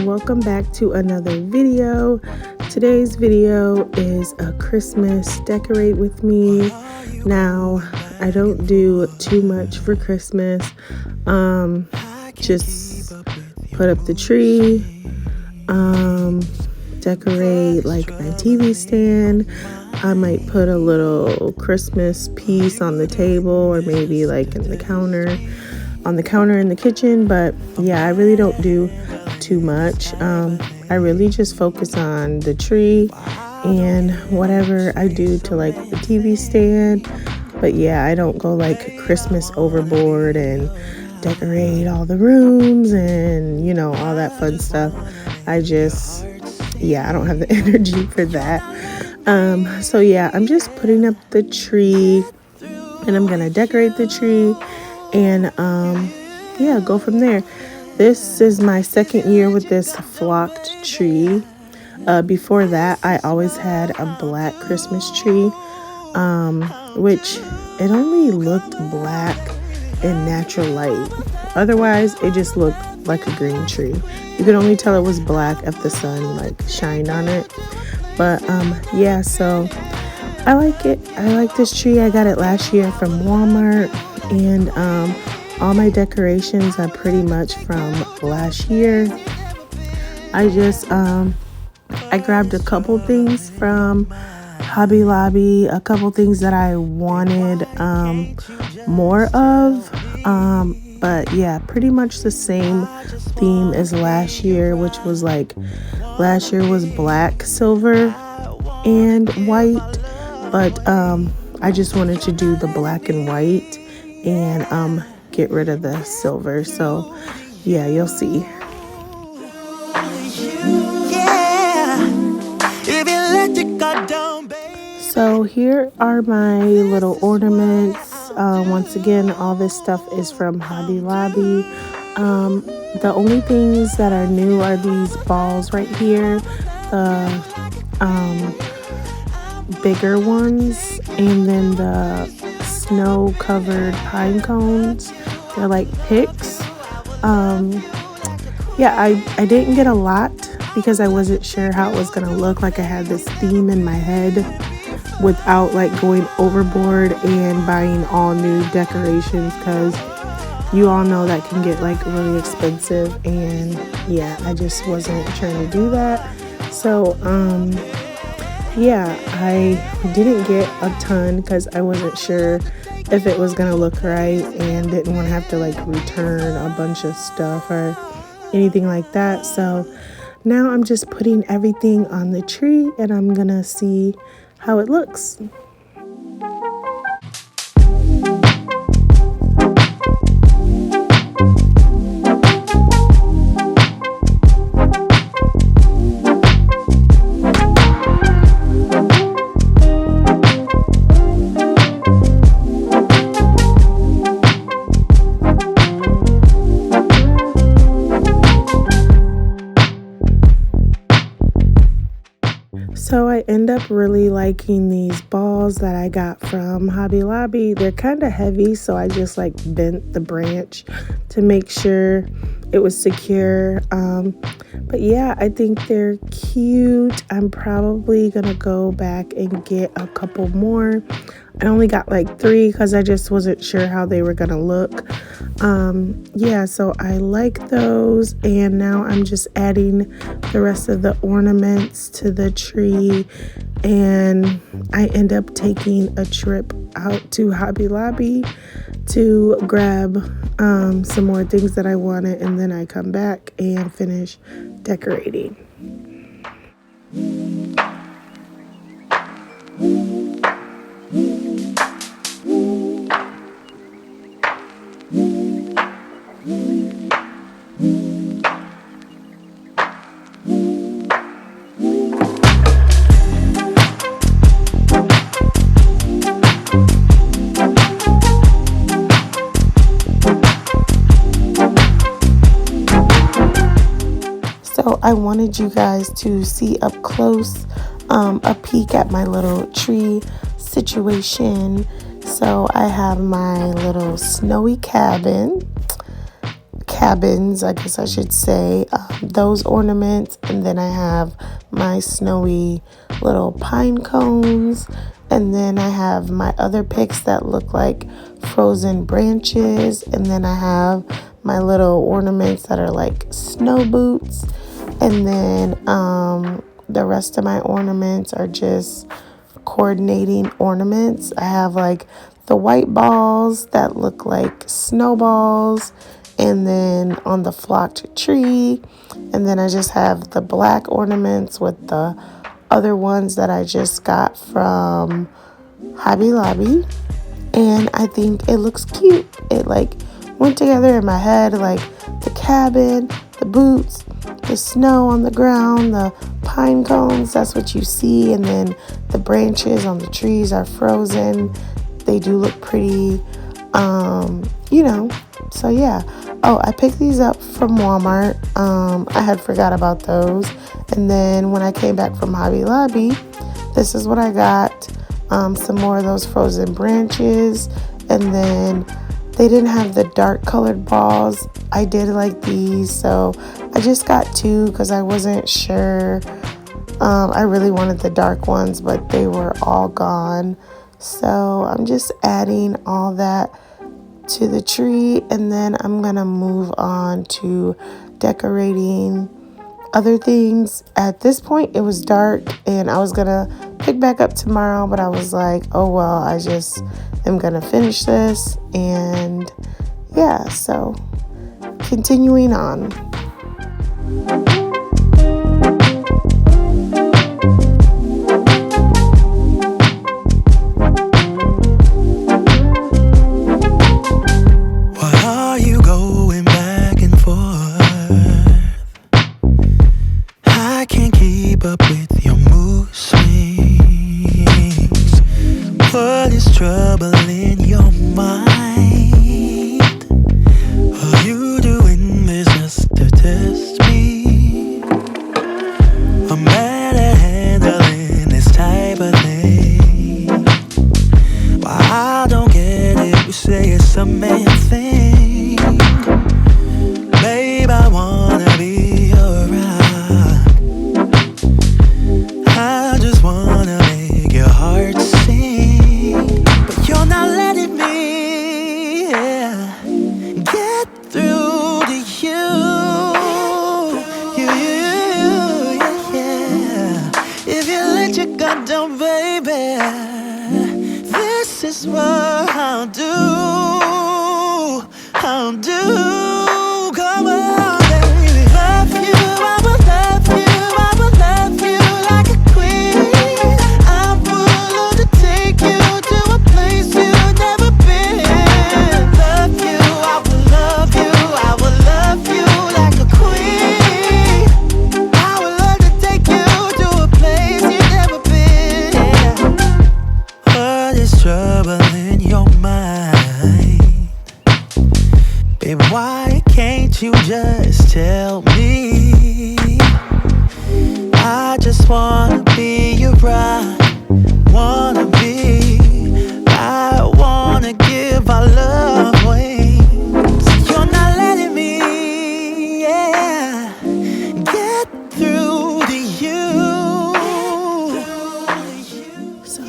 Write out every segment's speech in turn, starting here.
welcome back to another video. Today's video is a Christmas decorate with me. Now, I don't do too much for Christmas. Just put up the tree, decorate like my TV stand. I might put a little Christmas piece on the table, or maybe like on the counter in the kitchen. But yeah, I really don't do too much. I really just focus on the tree and whatever I do to like the TV stand. But yeah, I don't go like Christmas overboard and decorate all the rooms and all that fun stuff. I don't have the energy for that. So yeah, I'm just putting up the tree, and I'm gonna decorate the tree and go from there. This is my second year with this flocked tree. Before that, I always had a black Christmas tree, which it only looked black in natural light. Otherwise, it just looked like a green tree. You could only tell it was black if the sun like shined on it. But yeah, so I like it. I like this tree. I got it last year from Walmart, and all my decorations are pretty much from last year. I just I grabbed a couple things from Hobby Lobby, a couple things that I wanted more of, but yeah, pretty much the same theme as last year, which was like last year was black, silver, and white, but I just wanted to do the black and white and get rid of the silver. So yeah, you'll see. So here are my little ornaments. Once again, all this stuff is from Hobby Lobby. The only things that are new are these balls right here, the bigger ones, and then the snow covered pine cones. They're like picks. Yeah, I didn't get a lot because I wasn't sure how it was gonna look. Like, I had this theme in my head without like going overboard and buying all new decorations, because you all know that can get like really expensive, and yeah, I just wasn't trying to do that. So yeah, I didn't get a ton because I wasn't sure if it was gonna look right and didn't want to have to like return a bunch of stuff or anything like that. So now I'm just putting everything on the tree, and I'm gonna see how it looks. So I end up really liking these balls that I got from Hobby Lobby. They're kind of heavy, so I just like bent the branch to make sure it was secure. But yeah, I think they're cute. I'm probably gonna go back and get a couple more. I only got like 3 because I just wasn't sure how they were gonna look. Yeah, so I like those, and now I'm just adding the rest of the ornaments to the tree, and I end up taking a trip out to Hobby Lobby to grab some more things that I wanted, and then I come back and finish decorating. So I wanted you guys to see up close a peek at my little tree situation. So I have my little snowy cabin cabins, I guess I should say, those ornaments. And then I have my snowy little pine cones. And then I have my other picks that look like frozen branches. And then I have my little ornaments that are like snow boots. And then the rest of my ornaments are just coordinating ornaments. I have like the white balls that look like snowballs, and then on the flocked tree. And then I just have the black ornaments with the other ones that I just got from Hobby Lobby. And I think it looks cute. It like went together in my head, like the cabin, the boots, the snow on the ground, the pine cones, that's what you see. And then the branches on the trees are frozen. They do look pretty, so yeah. Oh, I picked these up from Walmart. I had forgot about those. And then when I came back from Hobby Lobby, this is what I got. Some more of those frozen branches. And then they didn't have the dark colored balls. I did like these, so I just got two because I wasn't sure. I really wanted the dark ones, but they were all gone. So I'm just adding all that to the tree, and then I'm gonna move on to decorating other things. At this point it was dark and I was gonna pick back up tomorrow, but I was like, oh well, I just am gonna finish this. And yeah, so continuing on.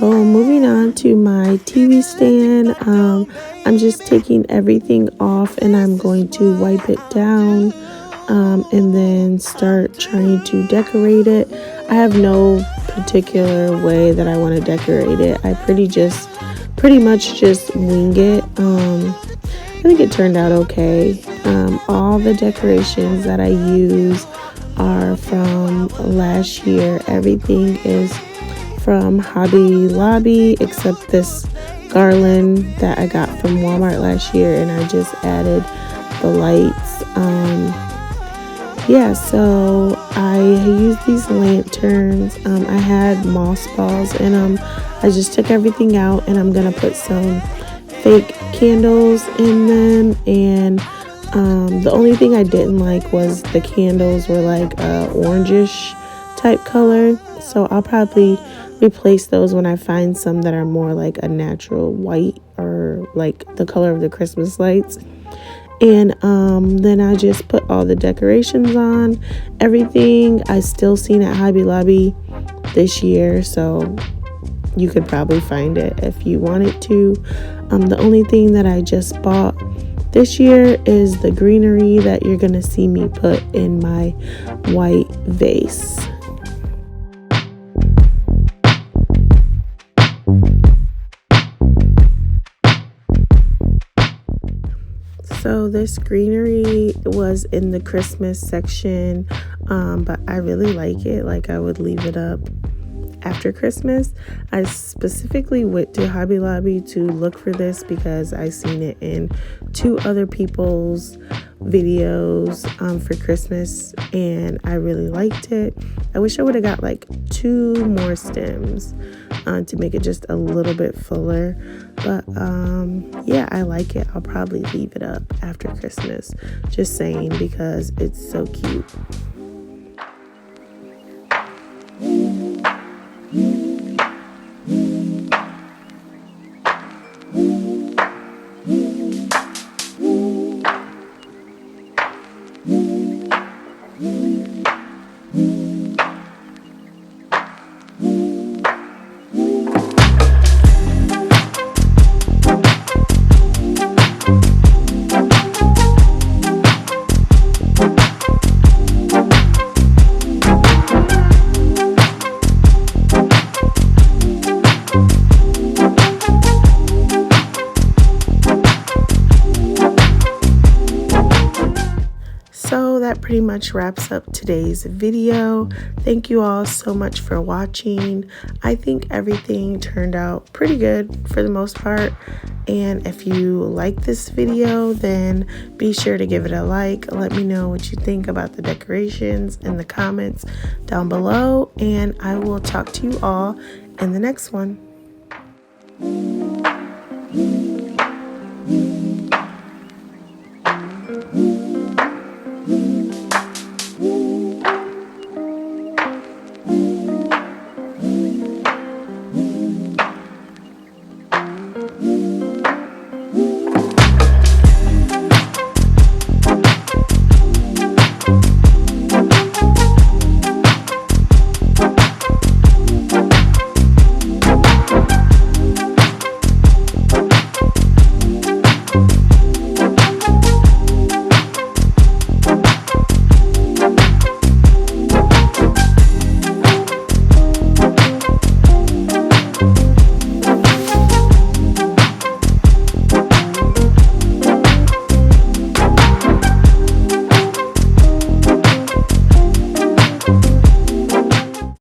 So moving on to my TV stand, I'm just taking everything off and I'm going to wipe it down and then start trying to decorate it. I have no particular way that I want to decorate it. I pretty much just wing it. I think it turned out okay. All the decorations that I use are from last year. Everything is from Hobby Lobby except this garland that I got from Walmart last year, and I just added the lights. So I used these lanterns. I had moss balls in them. I just took everything out and I'm gonna put some fake candles in them. And the only thing I didn't like was the candles were like orangish type color, so I'll probably replace those when I find some that are more like a natural white or like the color of the Christmas lights. And then I just put all the decorations on everything. I still seen at Hobby Lobby this year, so you could probably find it if you wanted to. The only thing that I just bought this year is the greenery that you're gonna see me put in my white vase. So this greenery was in the Christmas section, but I really like it. Like, I would leave it up after Christmas. I specifically went to Hobby Lobby to look for this because I seen it in 2 other people's videos for Christmas, and I really liked it. I wish I would have got like 2 more stems to make it just a little bit fuller, but yeah, I like it. I'll probably leave it up after Christmas, just saying, because it's so cute. So that pretty much wraps up today's video. Thank you all so much for watching. I think everything turned out pretty good for the most part. And if you like this video, then be sure to give it a like. Let me know what you think about the decorations in the comments down below. And I will talk to you all in the next one.